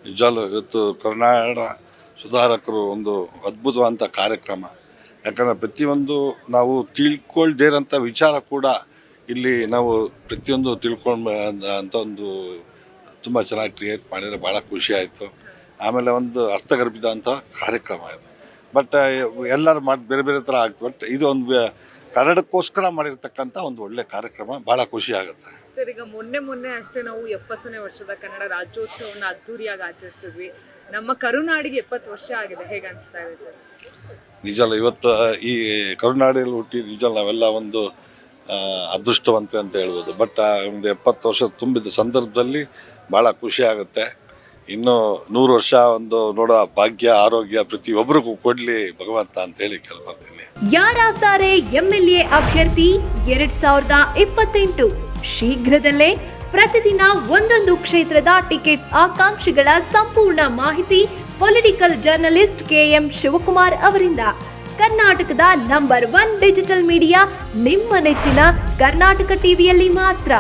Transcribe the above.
ನಿಜವಾಗ್ಲೂ ಇವತ್ತು ಕನ್ನಡ ಸುಧಾರಕರು ಒಂದು ಅದ್ಭುತವಾದಂಥ ಕಾರ್ಯಕ್ರಮ. ಯಾಕಂದರೆ ಪ್ರತಿಯೊಂದು ನಾವು ತಿಳ್ಕೊಳ್ದೇ ಇರೋಂಥ ವಿಚಾರ ಕೂಡ ಇಲ್ಲಿ ನಾವು ಪ್ರತಿಯೊಂದು ಅಂತ ಒಂದು ತುಂಬ ಚೆನ್ನಾಗಿ ಕ್ರಿಯೇಟ್ ಮಾಡಿದರೆ ಭಾಳ ಖುಷಿ ಆಯಿತು. ಆಮೇಲೆ ಒಂದು ಅರ್ಥಗರ್ಭಿತ ಅಂತ ಕಾರ್ಯಕ್ರಮ ಇದು. ಬಟ್ ಎಲ್ಲರೂ ಬೇರೆ ಬೇರೆ ಥರ ಬಟ್ ಇದು ಒಂದು ಕನ್ನಡಕ್ಕೋಸ್ಕರ ಮಾಡಿರ್ತಕ್ಕಂಥ ಒಂದು ಒಳ್ಳೆ ಕಾರ್ಯಕ್ರಮ, ಭಾಳ ಖುಷಿ ಆಗುತ್ತೆ. ಸರ್, ಈಗ ಮೊನ್ನೆ ಅಷ್ಟೇ ನಾವು 70ನೇ ವರ್ಷದ ಕನ್ನಡ ರಾಜ್ಯೋತ್ಸವವನ್ನು ಅದ್ದೂರಿಯಾಗಿ ಆಚರಿಸಿದ್ವಿ. ನಮ್ಮ ಕರುನಾಡಿಗೆ 70 ವರ್ಷ ಆಗಿದೆ, ಹೇಗೆ ಅನಿಸ್ತಾ ಇದೆ ಸರ್? ನಿಜಲ್ಲ, ಇವತ್ತು ಈ ಕರುನಾಡಿನಲ್ಲಿ ಹುಟ್ಟಿ ನಿಜ ನಾವೆಲ್ಲ ಒಂದು ಅದೃಷ್ಟವಂತೆ ಅಂತ ಹೇಳ್ಬೋದು. ಬಟ್ ಒಂದು 70 ವರ್ಷ ತುಂಬಿದ ಸಂದರ್ಭದಲ್ಲಿ ಭಾಳ ಖುಷಿ ಆಗುತ್ತೆ. ಇನ್ನು 100 ವರ್ಷ ಒಂದು ನೋಡೋ ಭಾಗ್ಯ ಆರೋಗ್ಯ ಪ್ರತಿಯೊಬ್ಬರಿಗೂ ಕೊಡ್ಲಿ ಭಗವಂತ ಅಂತ ಹೇಳಿ ಕೇಳ್ಕೊತೀನಿ. ಯಾರಾಗ್ತಾರೆ MLA ಅಭ್ಯರ್ಥಿ 2028? ಶೀಘ್ರದಲ್ಲೇ ಪ್ರತಿದಿನ ಒಂದೊಂದು ಕ್ಷೇತ್ರದ ಟಿಕೆಟ್ ಆಕಾಂಕ್ಷಿಗಳ ಸಂಪೂರ್ಣ ಮಾಹಿತಿ ಪೊಲಿಟಿಕಲ್ ಜರ್ನಲಿಸ್ಟ್ KM ಶಿವಕುಮಾರ್ ಅವರಿಂದ. ಕರ್ನಾಟಕದ ನಂಬರ್ 1 ಡಿಜಿಟಲ್ ಮೀಡಿಯಾ ನಿಮ್ಮ ನೆಚ್ಚಿನ ಕರ್ನಾಟಕ ಟಿವಿಯಲ್ಲಿ ಮಾತ್ರ.